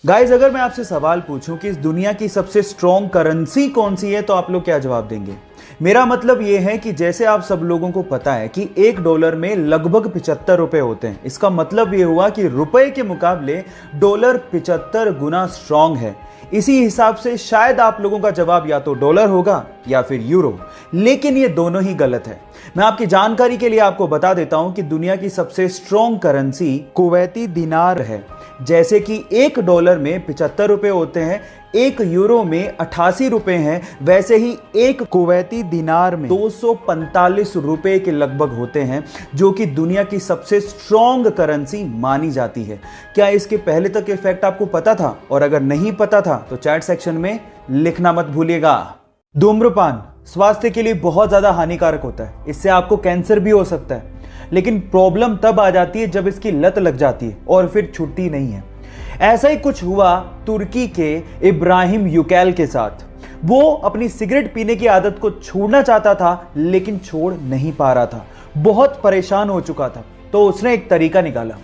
Guys अगर मैं आपसे सवाल पूछूं कि इस दुनिया की सबसे स्ट्रॉन्ग करेंसी कौन सी है तो आप लोग क्या जवाब देंगे। मेरा मतलब यह है कि जैसे आप सब लोगों को पता है कि $1 में लगभग 75 रुपए होते हैं। इसका मतलब यह हुआ कि रुपए के मुकाबले डॉलर 75 गुना स्ट्रॉन्ग है। इसी हिसाब से शायद आप लोगों का जवाब या तो डॉलर होगा या फिर यूरो, लेकिन ये दोनों ही गलत है। मैं आपकी जानकारी के लिए आपको बता देता हूं कि दुनिया की सबसे स्ट्रॉन्ग करेंसी कुवैती दिनार है। जैसे कि $1 में 75 रुपए होते हैं, €1 में 88 रुपए हैं, वैसे ही एक कुवैती दिनार में 245 रुपए के लगभग होते हैं, जो कि दुनिया की सबसे स्ट्रॉन्ग करेंसी मानी जाती है। क्या इसके पहले तक ये फैक्ट आपको पता था? और अगर नहीं पता था तो चैट सेक्शन में लिखना मत भूलिएगा। धूम्रपान स्वास्थ्य के लिए बहुत ज्यादा हानिकारक होता है। इससे आपको कैंसर भी हो सकता है, लेकिन प्रॉब्लम तब आ जाती है जब इसकी लत लग जाती है और फिर छुट्टी नहीं है। ऐसा ही कुछ हुआ तुर्की के इब्राहिम यूकैल के साथ। वो अपनी सिगरेट पीने की आदत को छोड़ना चाहता था, लेकिन छोड़ नहीं पा रहा था। बहुत परेशान हो चुका था, तो उसने एक तरीका निकाला।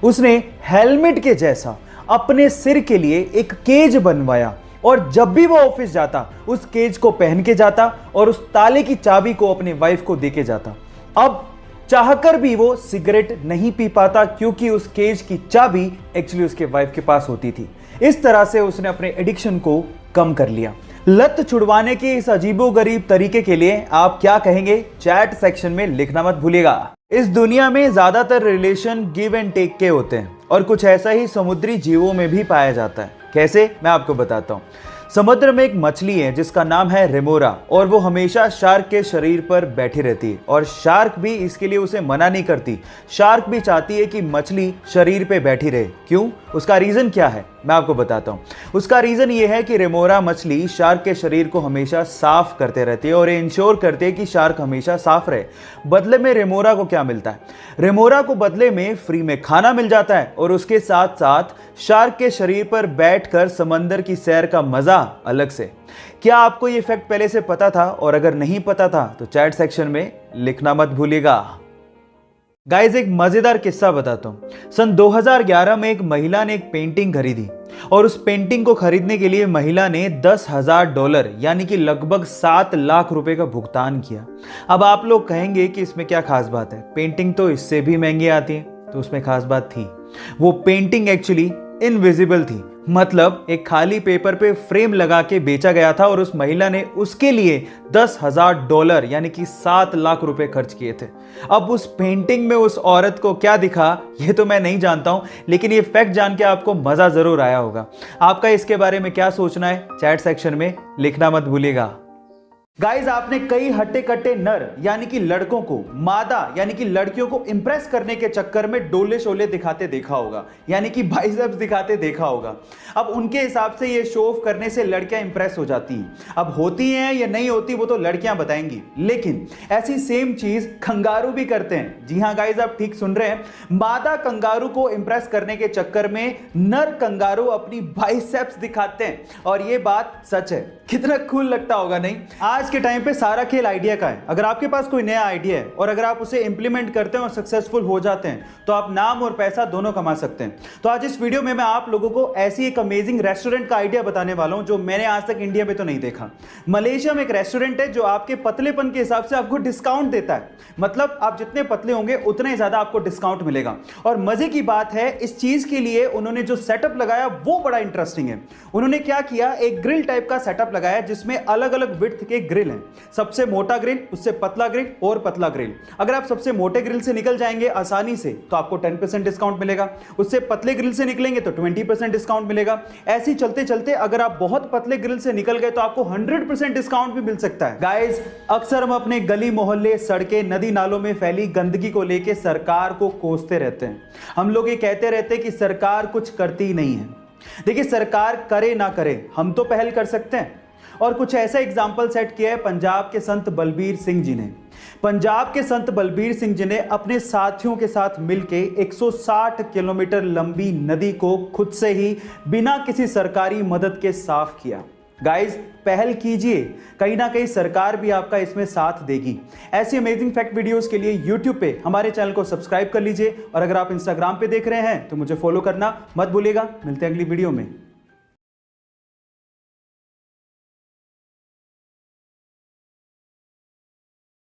उसने हेलमेट के जैसा अपने सिर के लिए एक केज बनवाया और जब भी वो ऑफिस जाता उस केज को पहन के जाता और उस ताले की चाबी को अपने वाइफ को देके जाता। अब चाहकर भी वो सिगरेट नहीं पी पाता, क्योंकि उस केज की चाबी एक्चुअली उसके वाइफ के पास होती थी। इस तरह से उसने अपने एडिक्शन को कम कर लिया। लत छुड़वाने के इस अजीबोगरीब तरीके के लिए आप क्या कहेंगे? चैट सेक्शन में लिखना मत भूलिएगा। इस दुनिया में ज्यादातर रिलेशन गिव एंड टेक के होते हैं और कुछ ऐसा ही समुद्री जीवों में भी पाया जाता है। कैसे? मैं आपको बताता हूं। समुद्र में एक मछली है जिसका नाम है रेमोरा, और वो हमेशा शार्क के शरीर पर बैठी रहती है और शार्क भी इसके लिए उसे मना नहीं करती। शार्क भी चाहती है कि मछली शरीर पे बैठी रहे। क्यों? उसका रीजन क्या है मैं आपको बताता हूं। उसका रीजन ये है कि रेमोरा मछली शार्क के शरीर को हमेशा साफ करते रहती है और ये इंश्योर करते हैं कि शार्क हमेशा साफ रहे। बदले में रेमोरा को क्या मिलता है? रेमोरा को बदले में फ्री में खाना मिल जाता है और उसके साथ साथ शार्क के शरीर पर बैठकर समंदर की सैर का मजा अलग से। क्या आपको ये फैक्ट पहले से पता था? और अगर नहीं पता था तो चैट सेक्शन में लिखना मत भूलिएगा। गाइस एक मजेदार किस्सा बताता हूं। सन 2011 में एक महिला ने एक पेंटिंग खरीदी और उस पेंटिंग को खरीदने के लिए महिला ने $10,000 यानी कि लगभग 7 लाख रुपए का भुगतान किया। अब आप लोग कहेंगे कि इसमें क्या खास बात है, पेंटिंग तो इससे भी महंगी आती है। तो उसमें खास बात थी, वो पेंटिंग एक्चुअली इनविजिबल थी, मतलब एक खाली पेपर पे फ्रेम लगा के बेचा गया था और उस महिला ने उसके लिए $10,000 यानी कि 7 लाख रुपए खर्च किए थे। अब उस पेंटिंग में उस औरत को क्या दिखा ये तो मैं नहीं जानता हूं, लेकिन ये फैक्ट जान के आपको मजा जरूर आया होगा। आपका इसके बारे में क्या सोचना है चैट सेक्शन में लिखना मत भूलिएगा। गाइज आपने कई हट्टे कट्टे नर यानी कि लड़कों को मादा यानी कि लड़कियों को इंप्रेस करने के चक्कर में डोले शोले दिखाते देखा होगा, यानी कि बाइसेप्स दिखाते देखा होगा। अब उनके हिसाब से ये शो ऑफ करने से लड़कियां इंप्रेस हो जाती हैं। अब होती हैं या नहीं होती वो तो लड़कियां बताएंगी, लेकिन ऐसी सेम चीज कंगारू भी करते हैं। जी हाँ गाइज आप ठीक सुन रहे हैं, मादा कंगारू को इंप्रेस करने के चक्कर में नर कंगारू अपनी बाइसेप्स दिखाते हैं और ये बात सच है। कितना कूल लगता होगा नहीं? आज के टाइम पे सारा खेल आइडिया का है। अगर आपके पास कोई नया आइडिया है और अगर आप उसे इंप्लीमेंट करते हैं और सक्सेसफुल हो जाते हैं तो आप नाम और पैसा दोनों कमा सकते हैं। तो आज इस वीडियो में मैं आप लोगों को ऐसी एक अमेजिंग रेस्टोरेंट का आइडिया बताने वाला हूं जो मैंने आज तक इंडिया में तो नहीं देखा। मलेशिया में एक रेस्टोरेंट है जो आपके पतलेपन के हिसाब से आपको डिस्काउंट देता है, मतलब आप जितने पतले होंगे उतने ही ज्यादा आपको डिस्काउंट मिलेगा। और मजे की बात है, इस चीज के लिए उन्होंने जो सेटअप लगाया वो बड़ा इंटरेस्टिंग है। उन्होंने क्या किया, एक ग्रिल टाइप का सेटअप लगाया जिसमें अलग अलग विड्थ के ग्रिल हैं। सबसे मोटा ग्रिल, उससे पतला ग्रिल और पतला ग्रिल। अगर आप सबसे मोटे ग्रिल से निकल जाएंगे आसानी से तो आपको 10% डिस्काउंट मिलेगा, उससे पतले ग्रिल से निकलेंगे तो 20% डिस्काउंट मिलेगा। ऐसे चलते चलते अगर आप बहुत पतले ग्रिल से निकल गए तो आपको 100% डिस्काउंट भी मिल सकता है। गाइस अक्सर हम अपने गली मोहल्ले, सड़कें, नदी नालों में फैली गंदगी को लेकर सरकार को कोसते रहते हैं। हम लोग ये कहते रहते हैं कि सरकार कुछ करती ही नहीं है। देखिए सरकार करे ना करे, हम तो पहल कर सकते हैं। और कुछ ऐसा एग्जाम्पल सेट किया है पंजाब के संत बलबीर सिंह जी ने। पंजाब के संत बलबीर सिंह जी ने अपने साथियों के साथ मिलकर 160 किलोमीटर लंबी नदी को खुद से ही बिना किसी सरकारी मदद के साफ किया। गाइस पहल कीजिए, कहीं ना कहीं सरकार भी आपका इसमें साथ देगी। ऐसी अमेजिंग फैक्ट वीडियोस के लिए YouTube पे हमारे चैनल को सब्सक्राइब कर लीजिए और अगर आप Instagram पे देख रहे हैं तो मुझे फॉलो करना मत भूलिएगा। मिलते हैं अगली वीडियो में।